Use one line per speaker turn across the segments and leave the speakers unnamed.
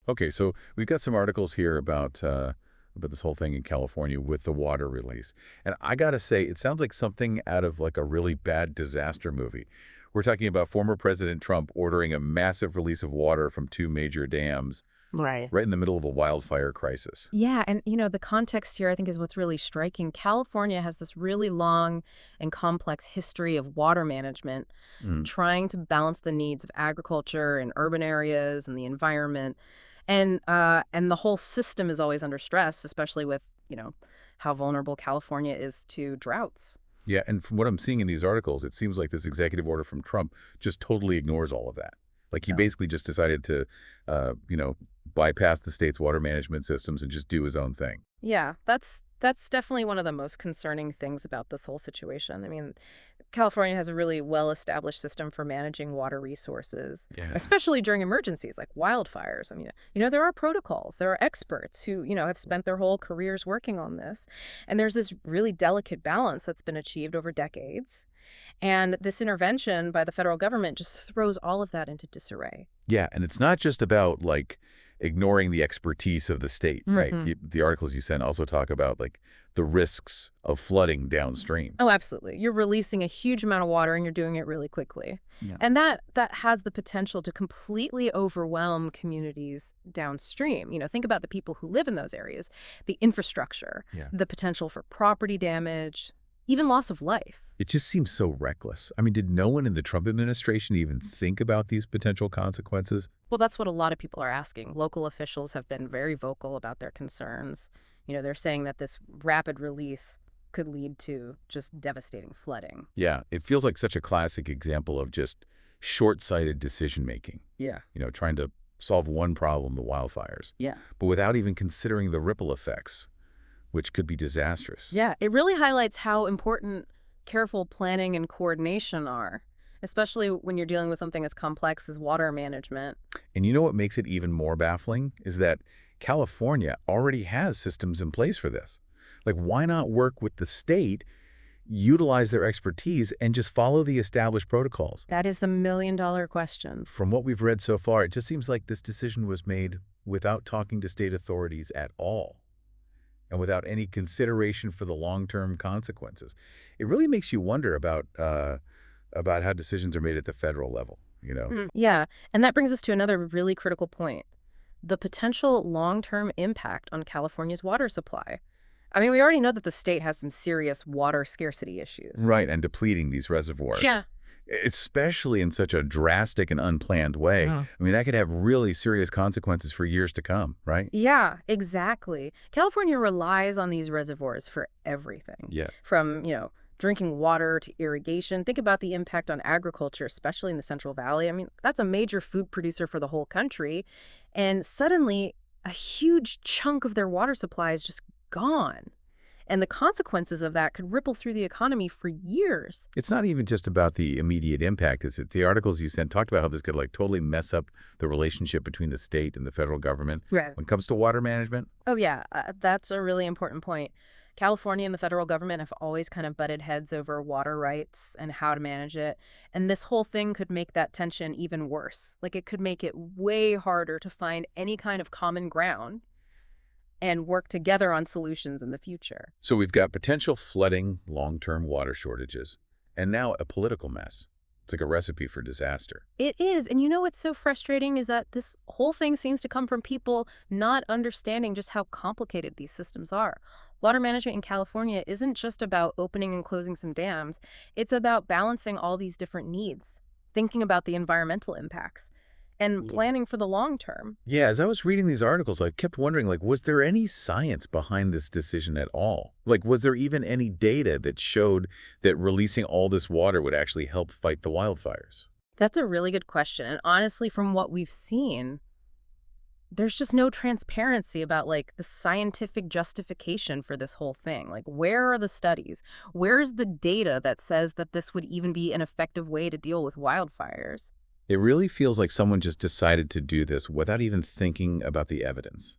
Okay, so we've got some articles here about this whole thing in California with the water release. And I gotta say, it sounds like something out of like a really bad disaster movie. We're talking about former President Trump ordering a massive release of water from two major dams
Right.
right in the middle of a wildfire crisis.
Yeah, and the context here I think is what's really striking. California has this really long and complex history of water management,
Mm.
trying to balance the needs of agriculture and urban areas and the environment. And the whole system is always under stress, especially with, how vulnerable California is to droughts.
Yeah, and from what I'm seeing in these articles, it seems like this executive order from Trump just totally ignores all of that. Like he basically just decided to, bypass the state's water management systems and just do his own thing.
Yeah, that's definitely one of the most concerning things about this whole situation. I mean, California has a really well-established system for managing water resources,
Yeah.
especially during emergencies like wildfires. I mean, there are protocols, there are experts who, have spent their whole careers working on this. And there's this really delicate balance that's been achieved over decades. And this intervention by the federal government just throws all of that into disarray.
Yeah, and it's not just about like ignoring the expertise of the state, right?
Hmm.
The articles you sent also talk about like the risks of flooding downstream.
Oh, absolutely. You're releasing a huge amount of water and you're doing it really quickly.
Yeah.
And that has the potential to completely overwhelm communities downstream. Think about the people who live in those areas, the infrastructure,
Yeah.
the potential for property damage, even loss of life.
It just seems so reckless. I mean, did no one in the Trump administration even think about these potential consequences?
Well, that's what a lot of people are asking. Local officials have been very vocal about their concerns. They're saying that this rapid release could lead to just devastating flooding.
Yeah, it feels like such a classic example of just short-sighted decision-making,
Yeah.
trying to solve one problem, the wildfires,
Yeah.
but without even considering the ripple effects, which could be disastrous.
Yeah, it really highlights how important careful planning and coordination are, especially when you're dealing with something as complex as water management.
And you know what makes it even more baffling is that California already has systems in place for this. Like, why not work with the state, utilize their expertise, and just follow the established protocols?
That is the million-dollar question.
From what we've read so far, it just seems like this decision was made without talking to state authorities at all and without any consideration for the long-term consequences. It really makes you wonder about how decisions are made at the federal level,
Yeah, and that brings us to another really critical point, the potential long-term impact on California's water supply. I mean, we already know that the state has some serious water scarcity issues.
Right, and depleting these reservoirs.
Yeah.
Especially in such a drastic and unplanned way.
Yeah.
I mean, that could have really serious consequences for years to come, right?
Yeah, exactly. California relies on these reservoirs for everything,
Yeah.
from, drinking water to irrigation. Think about the impact on agriculture, especially in the Central Valley. I mean, that's a major food producer for the whole country. And suddenly, a huge chunk of their water supply is just gone. And the consequences of that could ripple through the economy for years.
It's not even just about the immediate impact, is it? The articles you sent talked about how this could like totally mess up the relationship between the state and the federal government
Right.
when it comes to water management.
Oh, yeah, that's a really important point. California and the federal government have always kind of butted heads over water rights and how to manage it. And this whole thing could make that tension even worse. Like, it could make it way harder to find any kind of common ground and work together on solutions in the future.
So we've got potential flooding, long-term water shortages, and now a political mess. It's like a recipe for disaster.
It is. And what's so frustrating is that this whole thing seems to come from people not understanding just how complicated these systems are. Water management in California isn't just about opening and closing some dams. It's about balancing all these different needs, thinking about the environmental impacts, and planning for the long term.
Yeah, as I was reading these articles, I kept wondering, like, was there any science behind this decision at all? Like, was there even any data that showed that releasing all this water would actually help fight the wildfires?
That's a really good question. And honestly, from what we've seen, there's just no transparency about like the scientific justification for this whole thing. Like, where are the studies? Where's the data that says that this would even be an effective way to deal with wildfires?
It really feels like someone just decided to do this without even thinking about the evidence.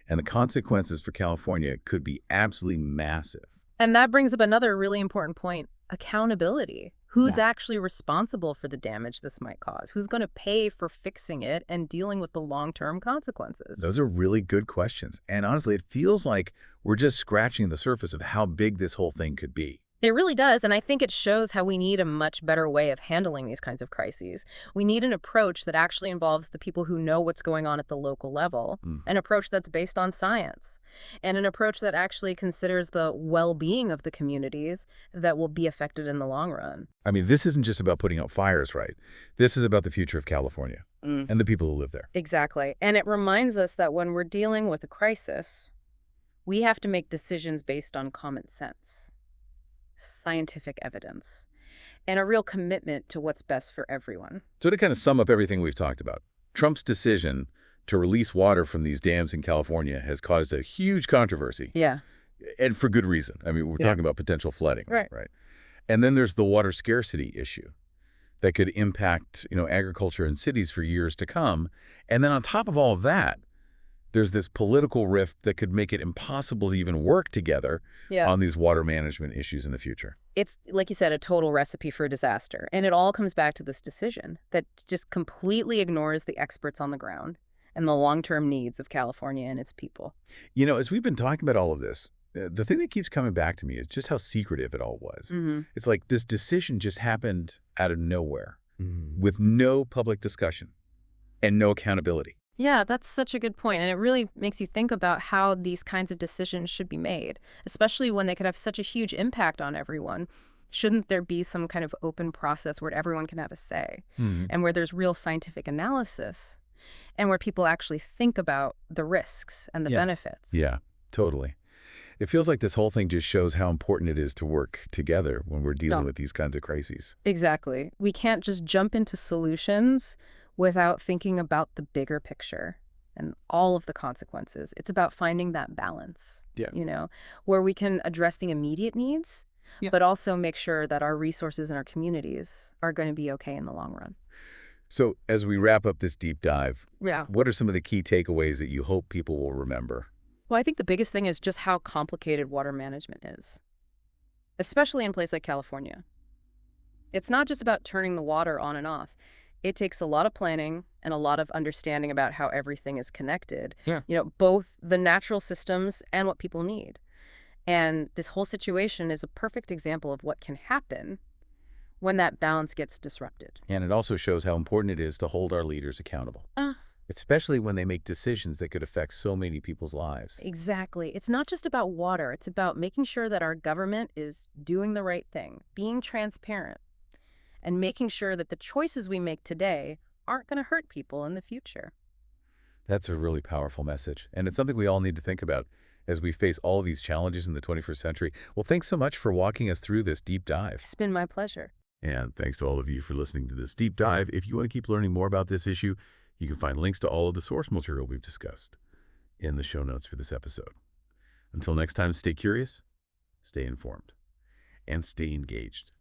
And the consequences for California could be absolutely massive.
And that brings up another really important point, accountability. Who's
Yeah.
actually responsible for the damage this might cause? Who's going to pay for fixing it and dealing with the long-term consequences?
Those are really good questions. And honestly, it feels like we're just scratching the surface of how big this whole thing could be.
It really does, and I think it shows how we need a much better way of handling these kinds of crises. We need an approach that actually involves the people who know what's going on at the local level,
Mm.
an approach that's based on science, and an approach that actually considers the well-being of the communities that will be affected in the long run.
I mean, this isn't just about putting out fires, right? This is about the future of California
Mm.
and the people who live there.
Exactly. And it reminds us that when we're dealing with a crisis, we have to make decisions based on common sense, scientific evidence, and a real commitment to what's best for everyone.
So to kind of sum up everything we've talked about, Trump's decision to release water from these dams in California has caused a huge controversy,
Yeah.
and for good reason. I mean, we're
Yeah.
talking about potential flooding,
Right.
right? And then there's the water scarcity issue that could impact, agriculture in cities for years to come. And then on top of all of that, there's this political rift that could make it impossible to even work together
Yeah.
on these water management issues in the future.
It's, like you said, a total recipe for a disaster. And it all comes back to this decision that just completely ignores the experts on the ground and the long-term needs of California and its people.
As we've been talking about all of this, the thing that keeps coming back to me is just how secretive it all was.
Mm-hmm.
It's like this decision just happened out of nowhere
Mm.
with no public discussion and no accountability.
Yeah, that's such a good point. And it really makes you think about how these kinds of decisions should be made, especially when they could have such a huge impact on everyone. Shouldn't there be some kind of open process where everyone can have a say and where there's real scientific analysis and where people actually think about the risks and the
Yeah.
benefits?
Yeah, totally. It feels like this whole thing just shows how important it is to work together when we're dealing
Yeah.
with these kinds of crises.
Exactly. We can't just jump into solutions without thinking about the bigger picture and all of the consequences. It's about finding that balance,
Yeah.
where we can address the immediate needs,
Yeah.
but also make sure that our resources and our communities are going to be okay in the long run.
So as we wrap up this deep dive,
Yeah.
what are some of the key takeaways that you hope people will remember?
Well, I think the biggest thing is just how complicated water management is, especially in a place like California. It's not just about turning the water on and off. It takes a lot of planning and a lot of understanding about how everything is connected.
Yeah.
Both the natural systems and what people need. And this whole situation is a perfect example of what can happen when that balance gets disrupted.
And it also shows how important it is to hold our leaders accountable, especially when they make decisions that could affect so many people's lives.
Exactly. It's not just about water. It's about making sure that our government is doing the right thing, being transparent, and making sure that the choices we make today aren't going to hurt people in the future.
That's a really powerful message, and it's something we all need to think about as we face all of these challenges in the 21st century. Well, thanks so much for walking us through this deep dive.
It's been my pleasure.
And thanks to all of you for listening to this deep dive. If you want to keep learning more about this issue, you can find links to all of the source material we've discussed in the show notes for this episode. Until next time, stay curious, stay informed, and stay engaged.